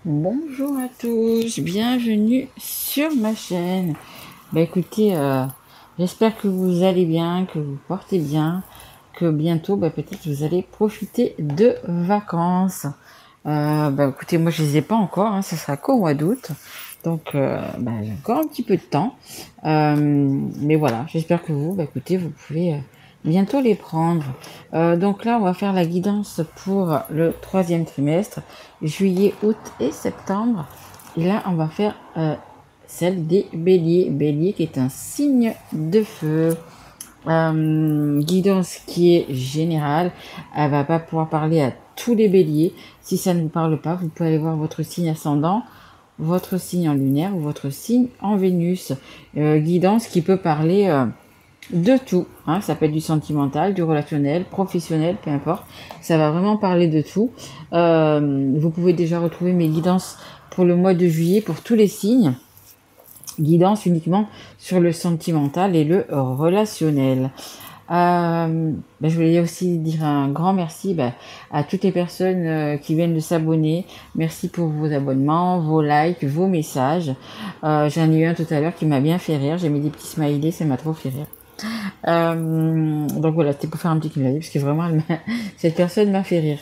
Bonjour à tous, bienvenue sur ma chaîne. Écoutez, j'espère que vous allez bien, que vous portez bien, que bientôt peut-être vous allez profiter de vacances. Écoutez, moi je les ai pas encore, ça sera qu'au mois d'août, donc j'ai encore un petit peu de temps. Mais voilà, j'espère que vous, écoutez, vous pouvez bientôt les prendre. Donc là, on va faire la guidance pour le troisième trimestre, juillet, août et septembre. Et là, on va faire celle des béliers. Bélier qui est un signe de feu. Guidance qui est générale. Elle va pas pouvoir parler à tous les béliers. Si ça ne vous parle pas, vous pouvez aller voir votre signe ascendant, votre signe en lunaire ou votre signe en Vénus. Guidance qui peut parler de tout, ça peut être du sentimental, du relationnel, professionnel, peu importe, ça va vraiment parler de tout. Vous pouvez déjà retrouver mes guidances pour le mois de juillet pour tous les signes, guidance uniquement sur le sentimental et le relationnel. Je voulais aussi dire un grand merci à toutes les personnes qui viennent de s'abonner. Merci pour vos abonnements, vos likes, vos messages. J'en ai eu un tout à l'heure qui m'a bien fait rire. J'ai mis des petits smileys, ça m'a trop fait rire. Donc voilà, c'était pour faire un petit clin d'œil parce que vraiment cette personne m'a fait rire.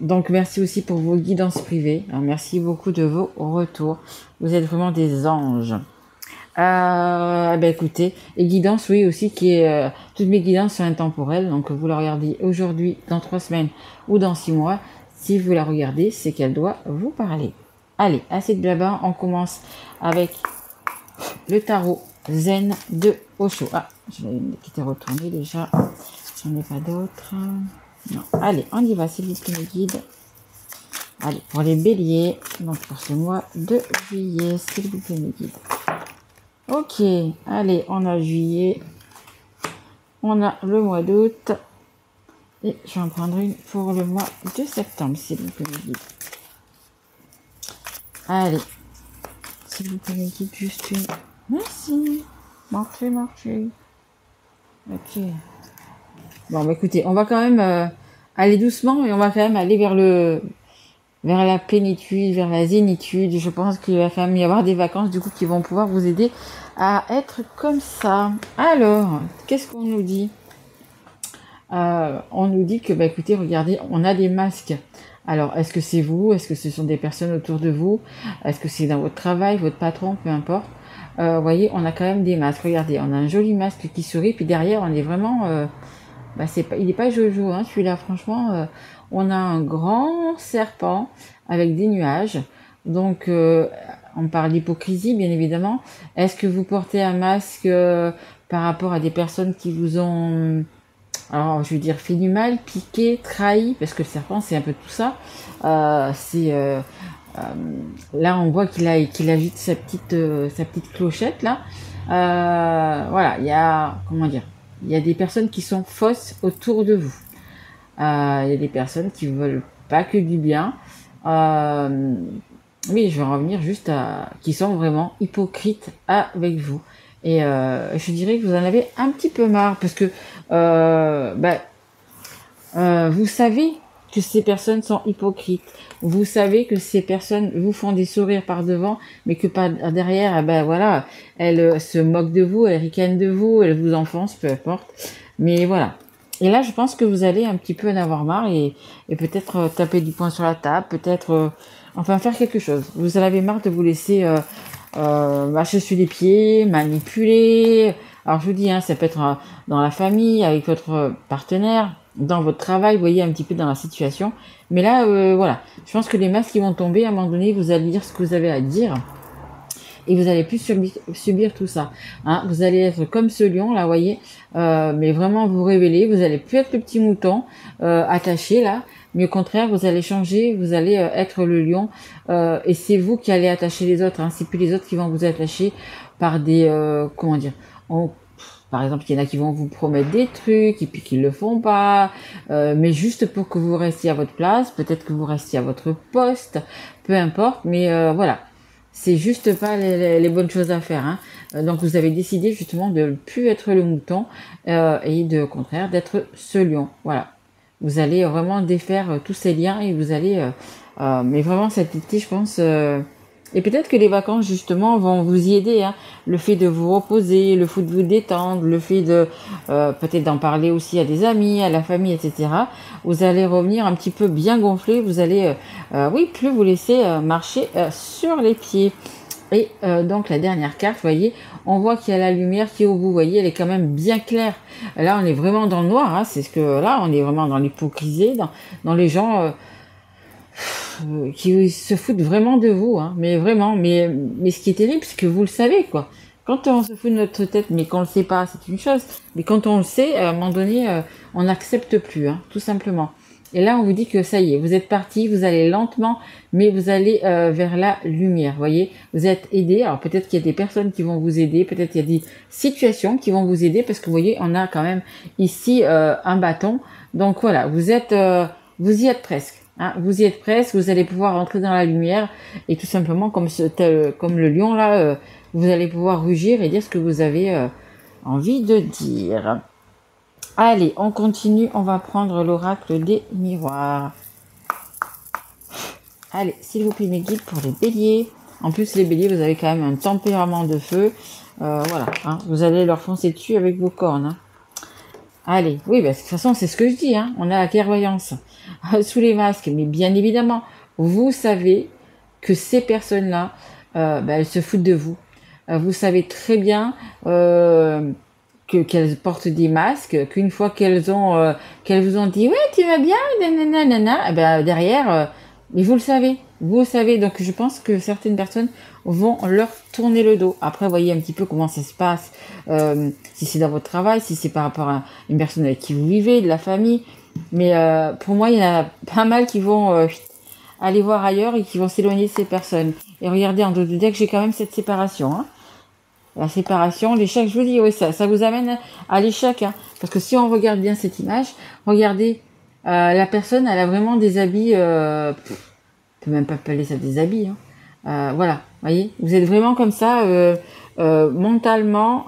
Donc merci aussi pour vos guidances privées. Alors, merci beaucoup de vos retours. Vous êtes vraiment des anges. Écoutez, et guidance, oui aussi, qui est toutes mes guidances sont intemporelles. Donc vous la regardez aujourd'hui, dans 3 semaines ou dans 6 mois. Si vous la regardez, c'est qu'elle doit vous parler. Allez, assez de blabla, on commence avec le tarot Zen de Osho. Ah, je l'ai qui était retourné déjà. J'en ai pas d'autres. Non. Allez, on y va, s'il vous plaît, mes guides. Allez, pour les béliers, donc pour ce mois de juillet, s'il vous plaît, mes guides. Ok, allez, on a juillet. On a le mois d'août. Et je vais en prendre une pour le mois de septembre, s'il vous plaît, mes guides. Allez, s'il vous plaît, mes guides, juste une. Merci. Marchez. Ok. Bon, écoutez, on va quand même aller doucement, mais on va quand même aller vers la plénitude, vers la zénitude. Je pense qu'il va quand même y avoir des vacances, du coup, qui vont pouvoir vous aider à être comme ça. Alors, qu'est-ce qu'on nous dit? On nous dit que, écoutez, regardez, on a des masques. Alors, est-ce que c'est vous? Est-ce que ce sont des personnes autour de vous? Est-ce que c'est dans votre travail, votre patron, peu importe? Vous voyez, on a quand même des masques. Regardez, on a un joli masque qui sourit, puis derrière, on est vraiment... il n'est pas Jojo, celui-là, franchement. On a un grand serpent avec des nuages. Donc, on parle d'hypocrisie, bien évidemment. Est-ce que vous portez un masque par rapport à des personnes qui vous ont... Alors, je veux dire, fait du mal, piqué, trahi, parce que le serpent, c'est un peu tout ça. Là, on voit qu'il agite sa petite clochette, là. Voilà, il y a, comment dire, il y a des personnes qui sont fausses autour de vous. Il y a des personnes qui veulent pas que du bien. Oui, je vais en revenir juste à qui sont vraiment hypocrites avec vous. Et je dirais que vous en avez un petit peu marre parce que vous savez que ces personnes sont hypocrites. Vous savez que ces personnes vous font des sourires par devant, mais que par derrière, voilà, elles se moquent de vous, elles ricanent de vous, elles vous enfoncent, peu importe. Mais voilà. Et là, je pense que vous allez un petit peu en avoir marre et peut-être taper du poing sur la table, peut-être, enfin, faire quelque chose. Vous en avez marre de vous laisser marcher sur les pieds, manipuler. Alors, je vous dis, ça peut être dans la famille, avec votre partenaire, dans votre travail, vous voyez un petit peu dans la situation. Mais là, voilà, je pense que les masques qui vont tomber, à un moment donné, vous allez dire ce que vous avez à dire et vous allez plus subir tout ça. Vous allez être comme ce lion là, vous voyez, mais vraiment vous révéler. Vous allez plus être le petit mouton attaché là, mais au contraire, vous allez changer, vous allez être le lion et c'est vous qui allez attacher les autres. C'est plus les autres qui vont vous attacher par des comment dire. Par exemple, il y en a qui vont vous promettre des trucs et puis qui le font pas, mais juste pour que vous restiez à votre place, peut-être que vous restiez à votre poste, peu importe, mais voilà. C'est juste pas les bonnes choses à faire. Donc vous avez décidé justement de ne plus être le mouton et au contraire d'être ce lion. Voilà. Vous allez vraiment défaire tous ces liens et vous allez Mais vraiment cet été, je pense, et peut-être que les vacances justement vont vous y aider, hein. Le fait de vous reposer, le fait de vous détendre, le fait de peut-être d'en parler aussi à des amis, à la famille, etc. Vous allez revenir un petit peu bien gonflé. Vous allez, oui, plus vous laisser marcher sur les pieds. Et donc la dernière carte, vous voyez, on voit qu'il y a la lumière qui est au bout, vous voyez, elle est quand même bien claire. Là, on est vraiment dans le noir, hein, c'est ce que là, on est vraiment dans l'hypocrisie, dans les gens qui se foutent vraiment de vous, hein, mais vraiment. Mais ce qui est terrible, c'est que vous le savez, quoi. Quand on se fout de notre tête, mais qu'on le sait pas, c'est une chose. Mais quand on le sait, à un moment donné, on n'accepte plus, hein, tout simplement. Et là, on vous dit que ça y est, vous êtes parti, vous allez lentement, mais vous allez vers la lumière, voyez. Vous êtes aidé. Alors peut-être qu'il y a des personnes qui vont vous aider, peut-être qu'il y a des situations qui vont vous aider, parce que vous voyez, on a quand même ici un bâton. Donc voilà, vous y êtes presque. Hein, vous y êtes presque, vous allez pouvoir entrer dans la lumière et tout simplement comme le lion là, vous allez pouvoir rugir et dire ce que vous avez envie de dire. Allez, on continue, on va prendre l'oracle des miroirs. Allez, s'il vous plaît mes guides pour les béliers. En plus les béliers, vous avez quand même un tempérament de feu. Voilà, hein, vous allez leur foncer dessus avec vos cornes. Hein. Allez, oui, bah, de toute façon, c'est ce que je dis, hein. On a la clairvoyance sous les masques, mais bien évidemment, vous savez que ces personnes-là, elles se foutent de vous. Vous savez très bien qu'elles portent des masques, qu'une fois qu'elles vous ont dit, ouais, tu vas bien, nanana, derrière, mais vous le savez, donc je pense que certaines personnes vont leur tourner le dos. Après, voyez un petit peu comment ça se passe, si c'est dans votre travail, si c'est par rapport à une personne avec qui vous vivez, de la famille. Mais pour moi, il y en a pas mal qui vont aller voir ailleurs et qui vont s'éloigner de ces personnes. Et regardez, en dos de deck, j'ai quand même cette séparation. Hein. La séparation, l'échec, je vous dis, oui, ça vous amène à l'échec. Hein. Parce que si on regarde bien cette image, regardez, la personne, elle a vraiment des habits, on peut même pas appeler ça des habits. Hein. Voilà, voyez, vous êtes vraiment comme ça, mentalement,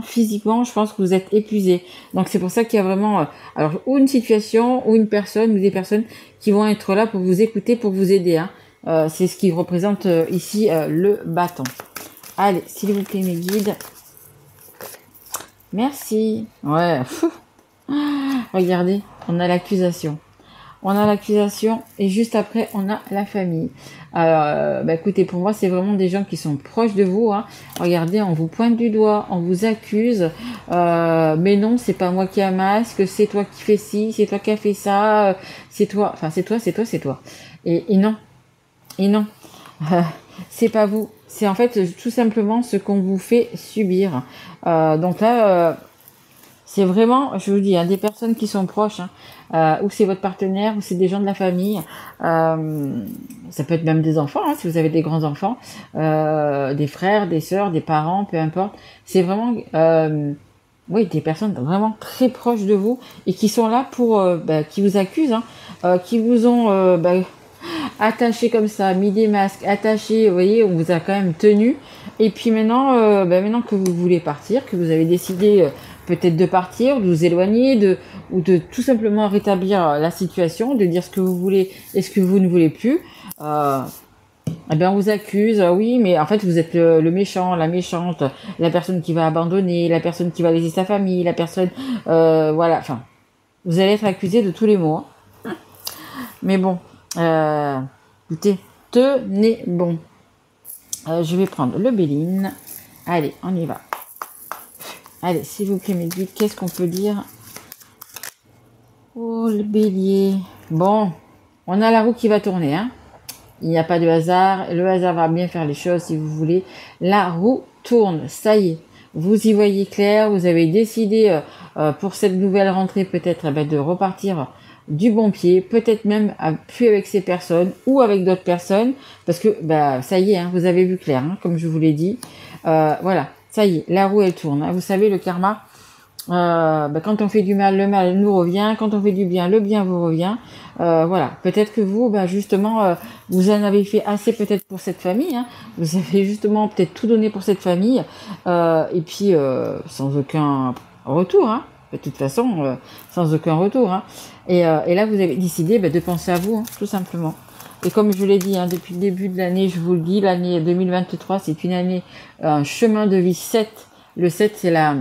physiquement, je pense que vous êtes épuisé. Donc c'est pour ça qu'il y a vraiment, alors ou une situation, ou une personne, ou des personnes qui vont être là pour vous écouter, pour vous aider. Hein. C'est ce qui représente ici le bâton. Allez, s'il vous plaît mes guides. Merci. Ouais. Regardez, on a l'accusation. On a l'accusation et juste après, on a la famille. Écoutez, pour moi, c'est vraiment des gens qui sont proches de vous. Hein. Regardez, on vous pointe du doigt, on vous accuse. Mais non, c'est pas moi qui ai un masque, c'est toi qui fais ci, c'est toi qui as fait ça, c'est toi. Enfin, c'est toi. Et non. Et non. C'est pas vous. C'est en fait tout simplement ce qu'on vous fait subir. Donc là... c'est vraiment, je vous dis, hein, des personnes qui sont proches, hein, ou c'est votre partenaire, ou c'est des gens de la famille. Ça peut être même des enfants, hein, si vous avez des grands enfants, des frères, des sœurs, des parents, peu importe. C'est vraiment, oui, des personnes vraiment très proches de vous et qui sont là pour, qui vous accusent, hein, qui vous ont attaché comme ça, mis des masques, attaché, vous voyez, on vous a quand même tenu. Et puis maintenant, maintenant que vous voulez partir, que vous avez décidé peut-être de partir, de vous éloigner, ou de tout simplement rétablir la situation, de dire ce que vous voulez et ce que vous ne voulez plus, on vous accuse, oui, mais en fait vous êtes le méchant, la méchante, la personne qui va abandonner, la personne qui va laisser sa famille, la personne, voilà, enfin, vous allez être accusé de tous les maux. Hein. Mais bon, écoutez, tenez bon. Je vais prendre le Béline. Allez, on y va. Allez, s'il vous plaît, mes guides, qu'est-ce qu'on peut dire? Oh, le bélier. Bon, on a la roue qui va tourner, hein. Il n'y a pas de hasard. Le hasard va bien faire les choses, si vous voulez. La roue tourne, ça y est. Vous y voyez clair. Vous avez décidé, pour cette nouvelle rentrée, peut-être de repartir du bon pied. Peut-être même plus avec ces personnes ou avec d'autres personnes. Parce que, ça y est, hein, vous avez vu clair, hein, comme je vous l'ai dit. Voilà. Ça y est, la roue elle tourne. Hein. Vous savez, le karma, quand on fait du mal, le mal nous revient. Quand on fait du bien, le bien vous revient. Voilà. Peut-être que vous, justement, vous en avez fait assez peut-être pour cette famille. Hein. Vous avez justement peut-être tout donné pour cette famille. Et puis, sans aucun retour. Hein. de toute façon, sans aucun retour. Hein. Et là, vous avez décidé de penser à vous, hein, tout simplement. Et comme je l'ai dit, hein, depuis le début de l'année, je vous le dis, l'année 2023, c'est une année, un chemin de vie 7. Le 7, c'est la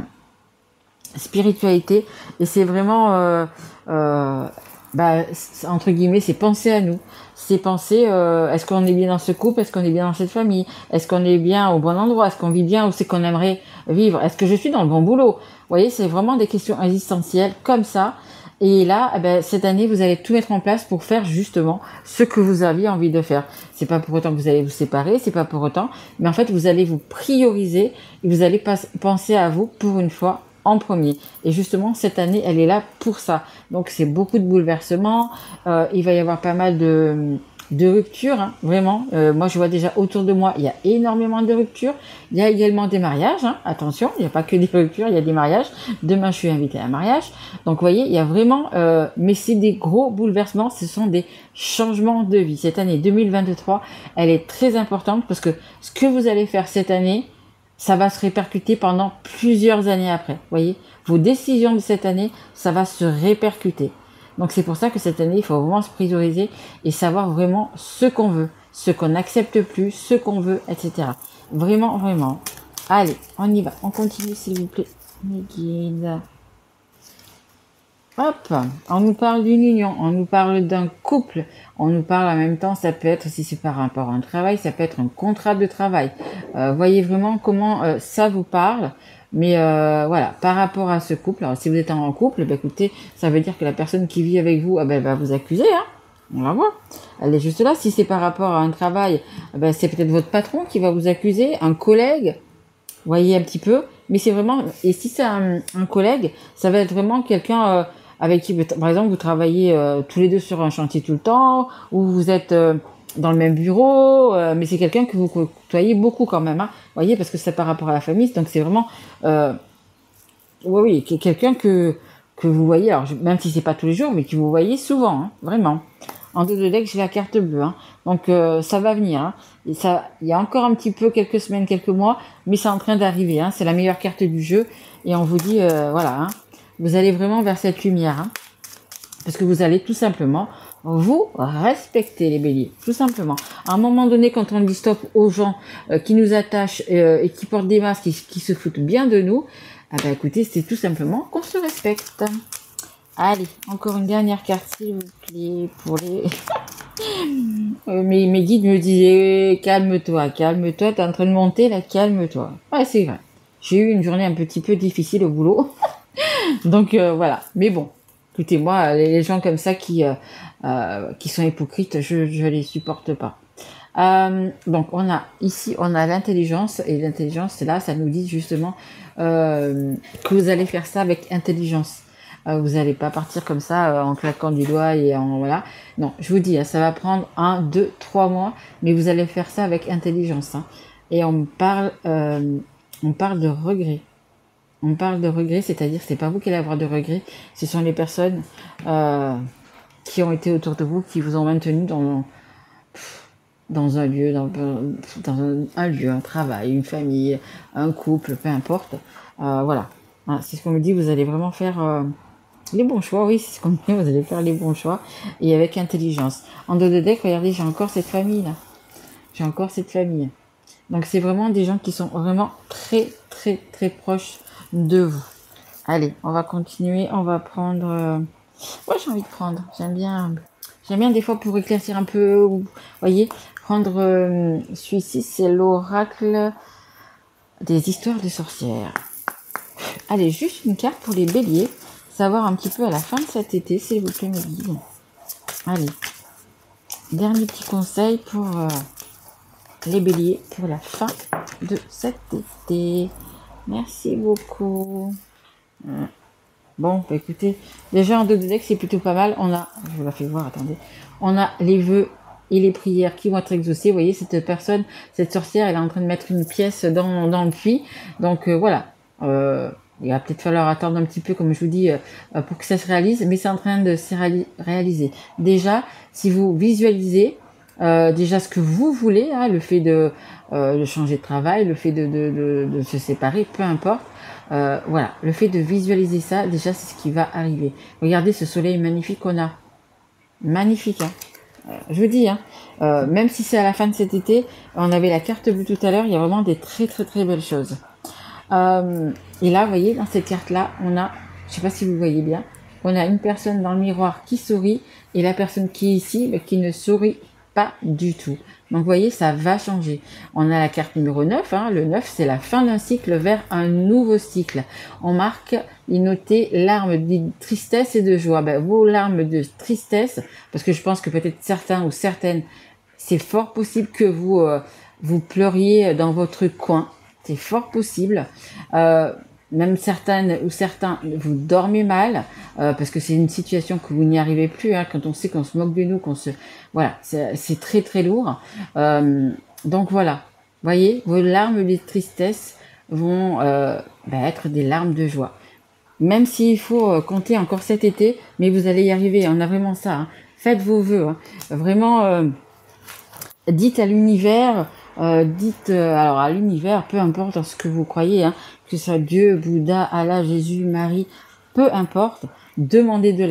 spiritualité. Et c'est vraiment, entre guillemets, c'est penser à nous. C'est penser, est-ce qu'on est bien dans ce couple, est-ce qu'on est bien dans cette famille, est-ce qu'on est bien au bon endroit, est-ce qu'on vit bien où c'est qu'on aimerait vivre, est-ce que je suis dans le bon boulot. Vous voyez, c'est vraiment des questions existentielles comme ça. Et là, cette année, vous allez tout mettre en place pour faire justement ce que vous aviez envie de faire. C'est pas pour autant que vous allez vous séparer, c'est pas pour autant, mais en fait, vous allez vous prioriser et vous allez penser à vous pour une fois en premier. Et justement, cette année, elle est là pour ça. Donc, c'est beaucoup de bouleversements. Il va y avoir pas mal de ruptures, hein, vraiment. Moi, je vois déjà autour de moi, il y a énormément de ruptures. Il y a également des mariages. Hein. Attention, il n'y a pas que des ruptures, il y a des mariages. Demain, je suis invitée à un mariage. Donc, vous voyez, il y a vraiment... mais c'est des gros bouleversements. Ce sont des changements de vie. Cette année 2023, elle est très importante parce que ce que vous allez faire cette année, ça va se répercuter pendant plusieurs années après. Vous voyez, vos décisions de cette année, ça va se répercuter. Donc c'est pour ça que cette année, il faut vraiment se prioriser et savoir vraiment ce qu'on veut, ce qu'on n'accepte plus, ce qu'on veut, etc. Vraiment, vraiment. Allez, on y va. On continue, s'il vous plaît. Mes guides. Hop, on nous parle d'une union, on nous parle d'un couple, on nous parle en même temps, ça peut être, si c'est par rapport à un travail, ça peut être un contrat de travail. Voyez vraiment comment ça vous parle, mais voilà, par rapport à ce couple, alors si vous êtes en couple, écoutez, ça veut dire que la personne qui vit avec vous, elle va vous accuser, hein, on va voir. Elle est juste là. Si c'est par rapport à un travail, c'est peut-être votre patron qui va vous accuser, un collègue, voyez un petit peu, mais c'est vraiment, et si c'est un collègue, ça va être vraiment quelqu'un... avec qui, par exemple, vous travaillez tous les deux sur un chantier tout le temps, ou vous êtes dans le même bureau, mais c'est quelqu'un que vous côtoyez beaucoup quand même, hein, voyez, parce que c'est par rapport à la famille, donc c'est vraiment, oui, quelqu'un que vous voyez, alors même si c'est pas tous les jours, mais que vous voyez souvent, hein, vraiment. En dos de deck, j'ai la carte bleue, hein, donc ça va venir, hein, et ça, il y a encore un petit peu, quelques semaines, quelques mois, mais c'est en train d'arriver, hein, c'est la meilleure carte du jeu, et on vous dit, voilà, hein, vous allez vraiment vers cette lumière, hein, parce que vous allez tout simplement vous respecter, les béliers, tout simplement. À un moment donné, quand on dit stop aux gens qui nous attachent et qui portent des masques, qui se foutent bien de nous, écoutez, c'est tout simplement qu'on se respecte. Allez, encore une dernière carte, s'il vous plaît, pour les... mes guides me disaient, calme-toi, calme-toi, t'es en train de monter, là, calme-toi. Ouais, c'est vrai. J'ai eu une journée un petit peu difficile au boulot. Donc voilà, mais bon, écoutez, moi, les gens comme ça qui sont hypocrites, je les supporte pas. Donc on a ici, on a l'intelligence, et l'intelligence, là, ça nous dit justement que vous allez faire ça avec intelligence. Vous n'allez pas partir comme ça en claquant du doigt et en voilà. Non, je vous dis, hein, ça va prendre 1, 2, 3 mois, mais vous allez faire ça avec intelligence. Hein. Et on parle de regret. On parle de regret, c'est-à-dire que c'est pas vous qui allez avoir de regret, ce sont les personnes qui ont été autour de vous, qui vous ont maintenu dans un lieu, dans un lieu, un travail, une famille, un couple, peu importe. Voilà, c'est ce qu'on me dit, vous allez vraiment faire les bons choix, oui, c'est ce qu'on me dit, vous allez faire les bons choix, et avec intelligence. En dos de deck, regardez, j'ai encore cette famille-là. J'ai encore cette famille. Donc c'est vraiment des gens qui sont vraiment très, très, très proches de vous. Allez, on va continuer, on va prendre... Moi, j'ai envie de prendre, j'aime bien des fois pour éclaircir un peu, vous voyez, prendre celui-ci, c'est l'oracle des histoires de sorcières. Allez, juste une carte pour les béliers, savoir un petit peu à la fin de cet été, s'il vous plaît, mes guides. Allez, dernier petit conseil pour les béliers pour la fin de cet été. Merci beaucoup. Bon, écoutez, déjà en dos de deck, c'est plutôt pas mal. On a, je vous la fais voir, attendez. On a les vœux et les prières qui vont être exaucés. Vous voyez, cette personne, cette sorcière, elle est en train de mettre une pièce dans le puits. Donc voilà. Il va peut-être falloir attendre un petit peu, comme je vous dis, pour que ça se réalise. Mais c'est en train de se réaliser. Déjà, si vous visualisez, déjà ce que vous voulez, hein, le fait de changer de travail, le fait de se séparer, peu importe. Voilà, le fait de visualiser ça, déjà c'est ce qui va arriver. Regardez ce soleil magnifique qu'on a. Magnifique, hein. Je vous dis, hein, même si c'est à la fin de cet été, on avait la carte bleue tout à l'heure, il y a vraiment des très très très belles choses. Et là, vous voyez, dans cette carte-là, on a, je sais pas si vous voyez bien, on a une personne dans le miroir qui sourit et la personne qui est ici, qui ne sourit pas du tout. Donc, vous voyez, ça va changer. On a la carte numéro 9, hein, le 9, c'est la fin d'un cycle vers un nouveau cycle. On marque, il notait larmes de tristesse et de joie. Ben, vos larmes de tristesse, parce que je pense que peut-être certains ou certaines, c'est fort possible que vous, vous pleuriez dans votre coin. C'est fort possible. Même certaines ou certains, vous dormez mal parce que c'est une situation que vous n'y arrivez plus. Hein, quand on sait qu'on se moque de nous, qu'on se, voilà, c'est très très lourd. Donc voilà, voyez, vos larmes de tristesse vont être des larmes de joie. Même s'il faut compter encore cet été, mais vous allez y arriver. On a vraiment ça. Hein. Faites vos vœux. Hein. Vraiment. Dites à l'univers, alors à l'univers, peu importe en ce que vous croyez, hein, que ce soit Dieu, Bouddha, Allah, Jésus, Marie, peu importe, demandez de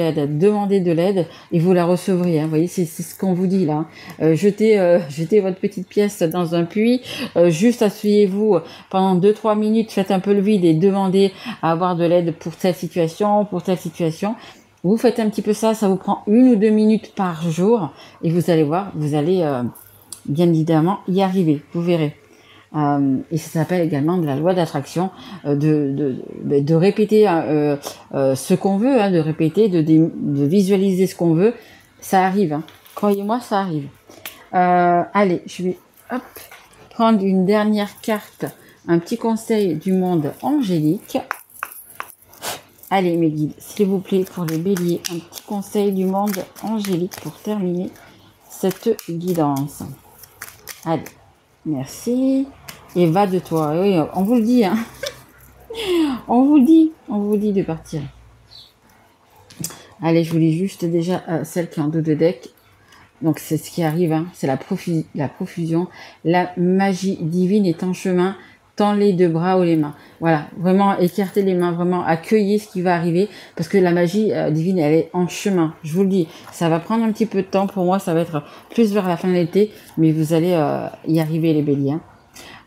l'aide et vous la recevrez. Hein, vous voyez, c'est ce qu'on vous dit là. Hein. Jetez votre petite pièce dans un puits, juste asseyez-vous pendant 2-3 minutes, faites un peu le vide et demandez à avoir de l'aide pour telle situation, pour telle situation. Vous faites un petit peu ça, ça vous prend 1 ou 2 minutes par jour et vous allez voir, vous allez bien évidemment y arriver, vous verrez. Et ça s'appelle également de la loi d'attraction, de répéter ce qu'on veut, hein, de répéter, de visualiser ce qu'on veut, ça arrive. Hein. Croyez-moi, ça arrive. Allez, je vais prendre une dernière carte, un petit conseil du monde angélique. Allez mes guides, s'il vous plaît, pour les béliers, un petit conseil du monde angélique pour terminer cette guidance. Allez, merci. Et va de toi. Oui, on vous le dit, hein. on vous le dit de partir. Allez, je vous lis juste déjà celle qui est en dos de deck. Donc c'est ce qui arrive, hein. C'est la profusion. La magie divine est en chemin. Tends les deux bras ou les mains. Voilà, vraiment écartez les mains, vraiment accueillez ce qui va arriver, parce que la magie divine, elle est en chemin. Je vous le dis, ça va prendre un petit peu de temps. Pour moi, ça va être plus vers la fin de l'été, mais vous allez y arriver, les béliers.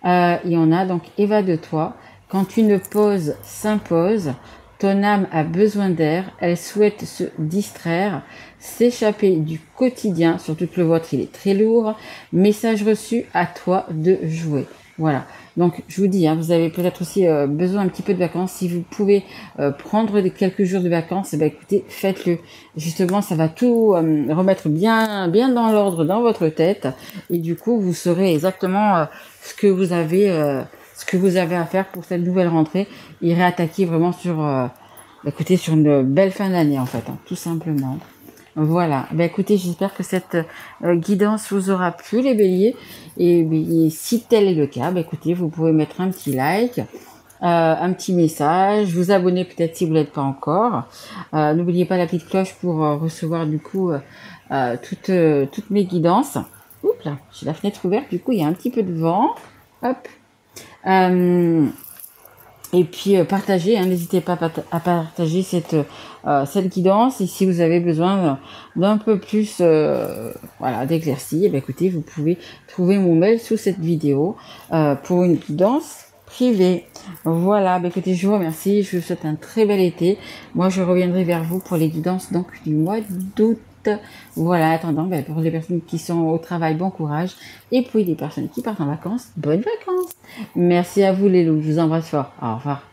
Et on a donc Eva de toi. Quand une pause s'impose, ton âme a besoin d'air, elle souhaite se distraire, s'échapper du quotidien, surtout que le vôtre, il est très lourd. Message reçu, à toi de jouer. Voilà. Donc, je vous dis, hein, vous avez peut-être aussi besoin un petit peu de vacances. Si vous pouvez prendre quelques jours de vacances, écoutez, faites-le. Justement, ça va tout remettre bien dans l'ordre dans votre tête. Et du coup, vous saurez exactement ce que vous avez à faire pour cette nouvelle rentrée. Et réattaquer vraiment sur une belle fin d'année, en fait, hein, tout simplement. Voilà, écoutez, j'espère que cette guidance vous aura plu, les béliers, et si tel est le cas, écoutez, vous pouvez mettre un petit like, un petit message, vous abonner peut-être si vous l'êtes pas encore, n'oubliez pas la petite cloche pour recevoir du coup toutes mes guidances. Oups là, j'ai la fenêtre ouverte, du coup il y a un petit peu de vent, hop, et puis partagez, hein, n'hésitez pas à partager cette guidance. Et si vous avez besoin d'un peu plus d'éclaircies, écoutez, vous pouvez trouver mon mail sous cette vidéo pour une guidance privée. Voilà, écoutez, je vous remercie, je vous souhaite un très bel été. Moi, je reviendrai vers vous pour les guidances donc du mois d'août. Voilà, attendant, pour les personnes qui sont au travail, bon courage. Et puis les personnes qui partent en vacances, bonnes vacances. Merci à vous les loups, je vous embrasse fort. Au revoir.